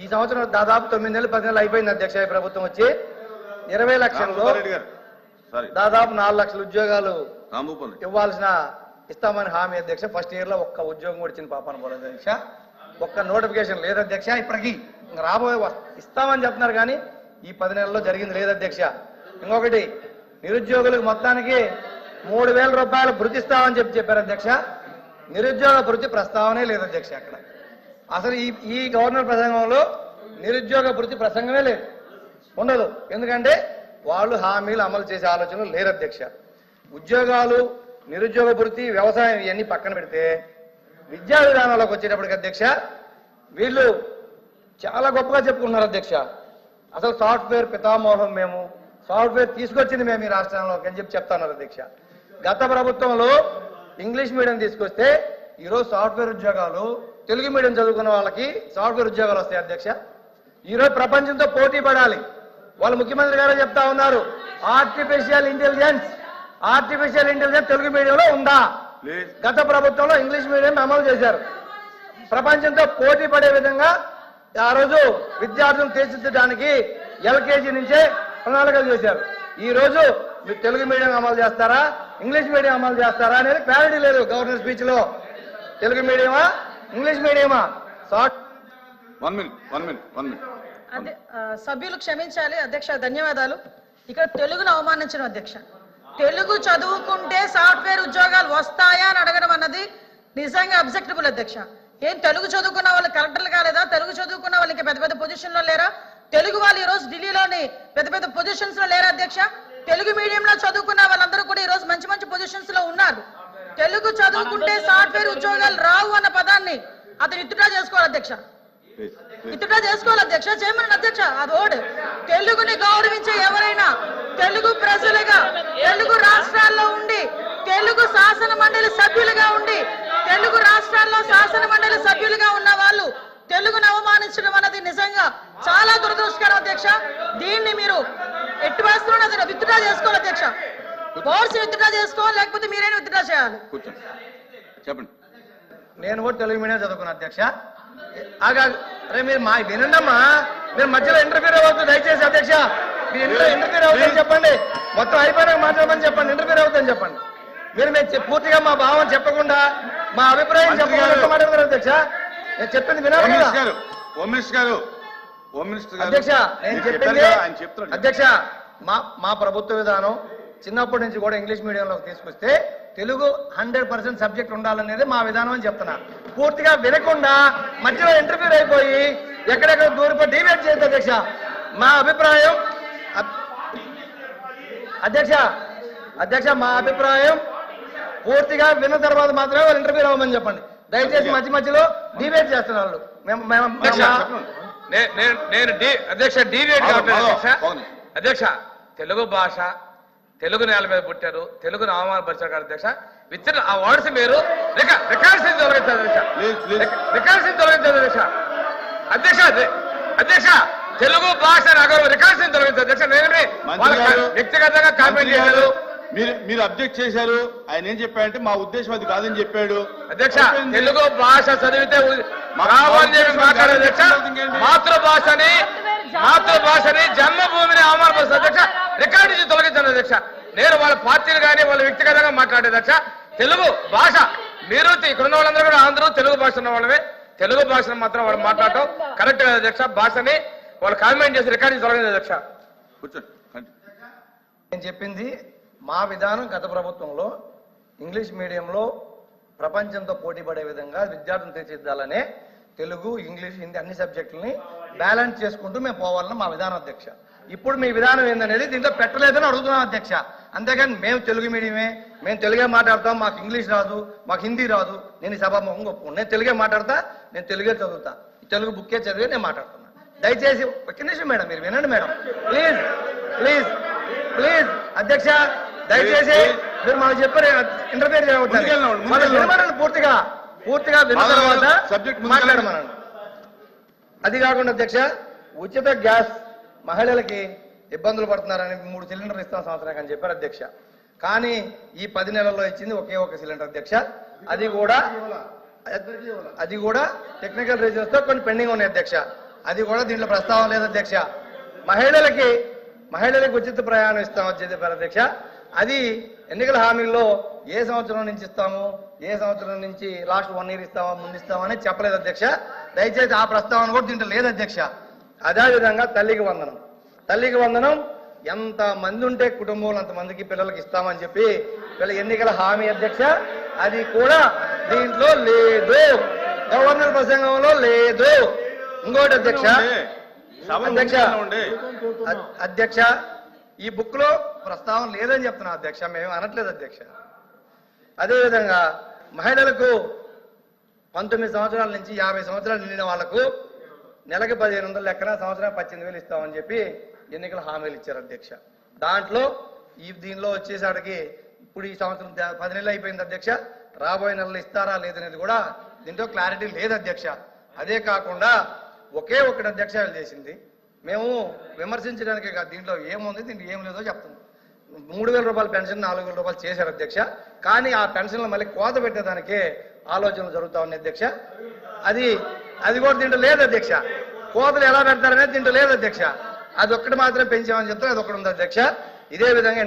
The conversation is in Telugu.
ఈ సంవత్సరం దాదాపు 9 నెలలు 10 నెలలు అయిపోయింది అధ్యక్ష ఈ ప్రభుత్వం వచ్చి 20 లక్షల్లో దాదాపు 4 లక్షల ఉద్యోగాలు ఇస్తామని హామీ అధ్యక్ష. ఫస్ట్ ఇయర్ లో ఒక్క ఉద్యోగం కూడా ఇచ్చిన పాపాన పోలేదు అధ్యక్ష. ఒక్క నోటిఫికేషన్ లేదు అధ్యక్ష. ఇప్పటికి రాబోయే ఇస్తామని చెప్తున్నారు కానీ ఈ 10 నెలల్లో జరిగింది లేదు అధ్యక్ష. ఇంకొకటి నిరుద్యోగులకు మొత్తానికి 3,000 రూపాయలు భృతి ఇస్తామని చెప్పారు అధ్యక్ష. నిరుద్యోగ భృతి ప్రస్తావనే లేదు అధ్యక్ష. అక్కడ అసలు ఈ గవర్నర్ ప్రసంగంలో నిరుద్యోగ భృతి ప్రసంగమే లేదు, ఉండదు. ఎందుకంటే వాళ్ళు హామీలు అమలు చేసే ఆలోచనలు లేరు అధ్యక్ష. ఉద్యోగాలు, నిరుద్యోగ భృతి, వ్యవసాయం ఇవన్నీ పక్కన పెడితే విద్యా విధానంలోకి వచ్చేటప్పటికి అధ్యక్ష వీళ్ళు చాలా గొప్పగా చెప్పుకుంటున్నారు అధ్యక్ష. అసలు సాఫ్ట్వేర్ పితామోహం మేము, సాఫ్ట్వేర్ తీసుకొచ్చింది మేము ఈ రాష్ట్రంలోకి అని చెప్తున్నారు అధ్యక్ష. గత ప్రభుత్వంలో ఇంగ్లీష్ మీడియం తీసుకొస్తే ఈరోజు సాఫ్ట్వేర్ ఉద్యోగాలు, తెలుగు మీడియం చదువుకున్న వాళ్ళకి సాఫ్ట్వేర్ ఉద్యోగాలు వస్తాయి అధ్యక్ష. ఈరోజు ప్రపంచంతో పోటీ పడాలి. వాళ్ళు ముఖ్యమంత్రి గారు చెప్తా ఉన్నారు ఆర్టిఫిషియల్ ఇంటెలిజెన్స్ తెలుగు మీడియంలో ఉందా? గత ప్రభుత్వంలో ఇంగ్లీష్ మీడియం అమలు చేశారు. ప్రపంచంతో పోటీ పడే విధంగా ఆ రోజు విద్యార్థులను తీర్చిదిద్దడానికి ఎల్కేజీ నుంచే ప్రణాళికలు చేశారు. ఈ రోజు మీరు తెలుగు మీడియం అమలు చేస్తారా, ఇంగ్లీష్ మీడియం అమలు చేస్తారా అనేది క్లారిటీ లేదు గవర్నర్ స్పీచ్ లో. తెలుగు మీడియమా, ఇంగ్లీష్ మీడియమా? సభ్యులు క్షమించాలి అధ్యక్ష, ధన్యవాదాలు. ఇక్కడ తెలుగును అవమానించడం అధ్యక్ష. తెలుగు చదువుకుంటే సాఫ్ట్వేర్ ఉద్యోగాలు వస్తాయా అని అడగడం అన్నది నిజంగా అబ్జెక్టబుల్ అధ్యక్ష. ఏం తెలుగు చదువుకున్న వాళ్ళు కలెక్టర్లు కాలేదా? తెలుగు చదువుకున్న వాళ్ళకి పెద్ద పెద్ద పొజిషన్ లో లేరా? తెలుగు వాళ్ళు ఈ రోజు ఢిల్లీలోని పెద్ద పెద్ద పొజిషన్స్ లో లేరా అధ్యక్ష? తెలుగు మీడియంలో చదువుకున్న వాళ్ళందరూ కూడా ఈ రోజు మంచి మంచి పొజిషన్స్ లో ఉన్నారు. తెలుగు చదువుకుంటే సాఫ్ట్వేర్ ఉద్యోగాలు రావు అన్న పదాన్ని అతను విత్డ్రా చేసుకోవాలి అధ్యక్ష. విత్డ్రా చేసుకోవాలి అధ్యక్ష, చేయమని అధ్యక్ష. అది ఓడ్ తెలుగుని గౌరవించే ఎవరైనా తెలుగు ప్రజలుగా, తెలుగు రాష్ట్రాల్లో ఉండి, తెలుగు శాసన మండలి సభ్యులుగా ఉండి, తెలుగు రాష్ట్రాల్లో శాసన మండలి సభ్యులుగా ఉన్న వాళ్ళు తెలుగును అవమానించడం అన్నది నిజంగా చాలా దురదృష్టకరం అధ్యక్ష. దీన్ని మీరు ఎట్టి వేస్తున్నా విత్డ్రా చేసుకోవాలి అధ్యక్ష. బోర్డ్స్ విత్డ్రా చేసుకోవాలి, లేకపోతే మీరైనా విత్డ్రా చేయాలి. చెప్పండి. నేను కూడా తెలుగు మీడియం చదువుకున్నా అధ్యక్ష. అరే మీరు మా వినండమ్మా, మీరు మధ్యలో ఇంటర్ఫీర్ అవ్వద్దు దయచేసి అధ్యక్ష. మీరు ఇంటర్ఫీర్ అవుతుందని చెప్పండి, మొత్తం అయిపోయినాక మాట్లాడమని చెప్పండి. ఇంటర్ఫీర్ అవుతుందని చెప్పండి. మీరు పూర్తిగా మా భావం చెప్పకుండా, మా అభిప్రాయం చెప్పకుండా మాట్లాడతారు అధ్యక్ష. నేను చెప్పింది వినాలి కదా అధ్యక్ష. నేను చెప్పింది అధ్యక్ష, మా ప్రభుత్వ విధానం చిన్నప్పటి నుంచి కూడా ఇంగ్లీష్ మీడియంలోకి తీసుకొస్తే తెలుగు 100% సబ్జెక్ట్ ఉండాలనేది మా విధానం అని చెప్తున్నా. పూర్తిగా వినకుండా మధ్యలో ఇంటర్వ్యూర్ అయిపోయి ఎక్కడెక్కడ దూరిపోయి డిబేట్ చేయొద్దు అధ్యక్ష. మా అభిప్రాయం అధ్యక్ష మా అభిప్రాయం పూర్తిగా విన్న తర్వాత మాత్రమే వాళ్ళు ఇంటర్వ్యూ అవ్వమని చెప్పండి దయచేసి. మధ్యలో డిబేట్ చేస్తున్నారు. అధ్యక్ష తెలుగు భాష, తెలుగు నేల మీద పుట్టారు, తెలుగును అవమానపరిచారు అధ్యక్ష. విత్ ఆ వర్డ్స్ మీరు రికార్డ్స్ తొలగించారు అధ్యక్ష. అధ్యక్ష తెలుగు భాష నగరం రికార్డ్స్ తొలగించారు అధ్యక్ష. నేను వ్యక్తిగతంగా కామెంట్ చేశారు, మీరు అబ్జెక్ట్ చేశారు. ఆయన ఏం చెప్పాడంటే మా ఉద్దేశం అది కాదని చెప్పాడు అధ్యక్ష. తెలుగు భాష చదివితే మాట్లాడే అధ్యక్ష. మాతృభాషని జన్మభూమిని అవమానపరుస్తారు అధ్యక్ష. రికార్డు నుంచి తొలగించాను అధ్యక్ష. నేను వాళ్ళ పార్టీలు కానీ వాళ్ళ వ్యక్తిగతంగా మాట్లాడే అధ్యక్ష. తెలుగు భాష మీరు ఇక్కడ ఉన్న వాళ్ళందరూ కూడా అందరూ తెలుగు భాష ఉన్న వాళ్ళమే. తెలుగు భాషను మాత్రం వాళ్ళు మాట్లాడటం కరెక్ట్ కదా అధ్యక్ష. భాషని వాళ్ళు కామెంట్ చేసి రికార్డు నుంచి తొలగింది అధ్యక్ష. నేను చెప్పింది మా విధానం. గత ప్రభుత్వంలో ఇంగ్లీష్ మీడియంలో ప్రపంచంతో పోటీ పడే విధంగా విద్యార్థులను తీర్చిదిద్దాలనే తెలుగు, ఇంగ్లీష్, హిందీ అన్ని సబ్జెక్టులని బ్యాలెన్స్ చేసుకుంటూ మేము పోవాలని మా విధానం అధ్యక్ష. ఇప్పుడు మీ విధానం ఏందనేది దీంట్లో పెట్టలేదని అడుగుతున్నాం అధ్యక్ష. అంతేగాని మేము తెలుగు మీడియమే, మేము తెలుగే మాట్లాడతాం, మాకు ఇంగ్లీష్ రాదు, మాకు హిందీ రాదు, నేను ఈ సభాముఖంగా ఒప్పుకోను. నేను తెలుగే మాట్లాడతా, నేను తెలుగే చదువుతా, తెలుగు బుక్కే చదివి నేను మాట్లాడుతున్నా. దయచేసి ఒక్క నిమిషం మేడం, మీరు వినండి మేడం, ప్లీజ్ ప్లీజ్ ప్లీజ్ అధ్యక్ష. దయచేసి మీరు మాకు చెప్పారు ఇంటర్ఫియర్ చేయవద్దని పూర్తిగా విన్న తర్వాత మాట్లాడమనండి. అది కాకుండా అధ్యక్ష ఉచిత గ్యాస్ మహిళలకి ఇబ్బందులు పడుతున్నారని 3 సిలిండర్లు ఇస్తాం సంవత్సరానికి అని చెప్పారు అధ్యక్ష. కానీ ఈ 10 నెలల్లో ఇచ్చింది ఒకే ఒక సిలిండర్ అధ్యక్ష. అది కూడా టెక్నికల్ రీజన్స్ తో కొన్ని పెండింగ్ ఉన్నాయి అధ్యక్ష. అది కూడా దీంట్లో ప్రస్తావన లేదు అధ్యక్ష. మహిళలకి ఉచిత ప్రయాణం ఇస్తామని చెప్పారు అధ్యక్ష. అది ఎన్నికల హామీల్లో ఏ సంవత్సరం నుంచి ఇస్తాము, ఏ సంవత్సరం నుంచి లాస్ట్ 1 year ఇస్తామా, ముందు ఇస్తామని చెప్పలేదు అధ్యక్ష. దయచేసి ఆ ప్రస్తావన కూడా దీంట్లో లేదు అధ్యక్ష. అదేవిధంగా తల్లికి వందనం ఎంత మంది ఉంటే కుటుంబంలో అంతమందికి పిల్లలకి ఇస్తామని చెప్పి వీళ్ళ ఎన్నికల హామీ అధ్యక్ష. అది కూడా దీంట్లో లేదు, గవర్నర్ ప్రసంగంలో లేదు. ఇంకోటి అధ్యక్ష, అధ్యక్ష ఈ బుక్ లో ప్రస్తావన లేదని చెప్తున్నా అధ్యక్ష, మేము అనట్లేదు అధ్యక్ష. అదేవిధంగా మహిళలకు 19 సంవత్సరాల నుంచి 50 సంవత్సరాలు నిండిన వాళ్లకు నెలకి 1500 లెక్కన సంవత్సరం 18,000 ఇస్తామని చెప్పి ఎన్నికల హామీలు ఇచ్చారు అధ్యక్ష. దాంట్లో దీనిలో వచ్చేసరికి ఇప్పుడు ఈ సంవత్సరం 10 నెలలు అయిపోయింది అధ్యక్ష. రాబోయే నెలలు ఇస్తారా లేదనేది కూడా దీంట్లో క్లారిటీ లేదు అధ్యక్ష. అదే కాకుండా ఒకే ఒకటి అధ్యక్ష చేసింది, మేము విమర్శించడానికే కాదు, దీంట్లో ఏముంది దీంట్లో ఏం లేదో చెప్తుంది. 3,000 రూపాయల పెన్షన్ 4,000 రూపాయలు చేశారు అధ్యక్ష. కానీ ఆ పెన్షన్లు మళ్ళీ కోత పెట్టేదానికే ఆలోచనలు జరుగుతా ఉన్నాయి అధ్యక్ష. అది కూడా దీంట్లో లేదు అధ్యక్ష. కోతలు ఎలా పెడతారనేది దీంట్లో లేదు అధ్యక్ష. అది ఒక్కటి మాత్రం పెంచామని చెప్తే అది ఒకటి ఉంది అధ్యక్ష. ఇదే విధంగా